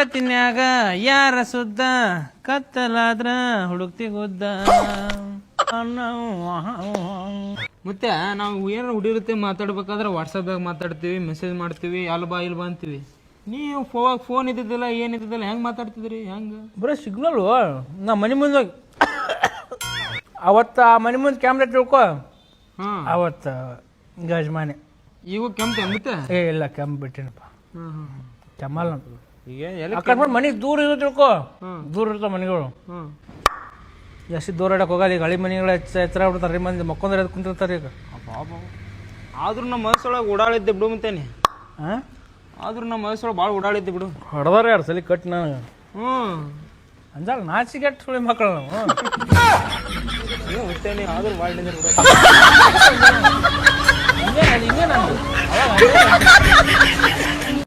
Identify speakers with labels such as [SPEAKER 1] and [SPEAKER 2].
[SPEAKER 1] ಜಗತ್ತಿನ್ಯಾಗ ಯಾರ ಸುದ್ದ ಕತ್ತಲಾದ್ರ ಹುಡುಕ್ತಿ ಗುದ್ದ.
[SPEAKER 2] ಮತ್ತೆ ನಾವು ಏನಾರ ಹುಡುಗಿರುತ್ತೆ ಮಾತಾಡ್ಬೇಕಾದ್ರೆ ವಾಟ್ಸಪ್ದಾಗ ಮಾತಾಡ್ತೀವಿ, ಮೆಸೇಜ್ ಮಾಡ್ತೀವಿ, ಅಲ್ಬಾ ಇಲ್ಬಾ ಅಂತೀವಿ. ನೀವು ಫೋನ್ ಇದ್ದಿದ್ದಿಲ್ಲ ಏನಿದ್ದಿದ್ದಿಲ್ಲ, ಹೆಂಗೆ ಮಾತಾಡ್ತಿದ್ರಿ? ಹೆಂಗೆ
[SPEAKER 1] ಬರೀ ಸಿಗ್ನಲ್ಲು. ನಾ ಮನೆ ಮುಂದೆ ಅವತ್ತು ಆ ಮನೆ ಮುಂದೆ ಕ್ಯಾಮ್ರಾ ತಿಳ್ಕೊ.
[SPEAKER 2] ಹಾಂ,
[SPEAKER 1] ಅವತ್ತು ಗಜಮಾನೆ
[SPEAKER 2] ಈಗ ಕೆಂಪು ಮತ್ತೆ
[SPEAKER 1] ಇಲ್ಲ ಕೆಂಪು ಬಿಟ್ಟಿನಪ್ಪ. ಕೆಮ್ಮಲ್
[SPEAKER 2] ಈಗ ಎಲ್ಲ
[SPEAKER 1] ಅಕ್ಕಡ ಮನೆಗೆ ದೂರ ಇರೋ ತಿಳ್ಕೊ. ದೂರ ಇರ್ತಾವ ಮನೆಗಳು. ಜಾಸ್ತಿ ದೂರ ಇಡಕ್ಕೆ ಹೋಗೋದು. ಈಗ ಹಳಿ ಮನೆಗಳು ಎಚ್ಚರ ಬಿಡ್ತಾರೆ ರೀ, ಮಂದಿ ಮಕ್ಕೊಂದ್ರೆ ಅದು ಕುಂತಿರ್ತಾರೆ ಈಗ.
[SPEAKER 2] ಆದ್ರೂ ನಮ್ಮ ಮನಸ್ಸೊಳಗೆ ಓಡಾಡಿದ್ದೆ ಬಿಡು ಮತ್ತೇನೆ.
[SPEAKER 1] ಹಾಂ,
[SPEAKER 2] ಆದ್ರೂ ನಮ್ಮ ಮನಸ್ಸೊಳಗೆ ಭಾಳ ಓಡಾಡಿದ್ದೆ ಬಿಡು.
[SPEAKER 1] ಹೊಡೆದಾರೆ 2 ಸಲ ಕಟ್ ನನಗೆ. ಅಂಜಾಗ ನಾಚಿಗೆಟ್ಟು ಸುಳಿ ಮಕ್ಕಳು ನಾವು.
[SPEAKER 2] ಮತ್ತೇನೆ ಆದ್ರೂ ಭಾಳ ಡೇಂಜರ್ ಬಿಡು.
[SPEAKER 1] ಹಿಂಗೆ ನಂದು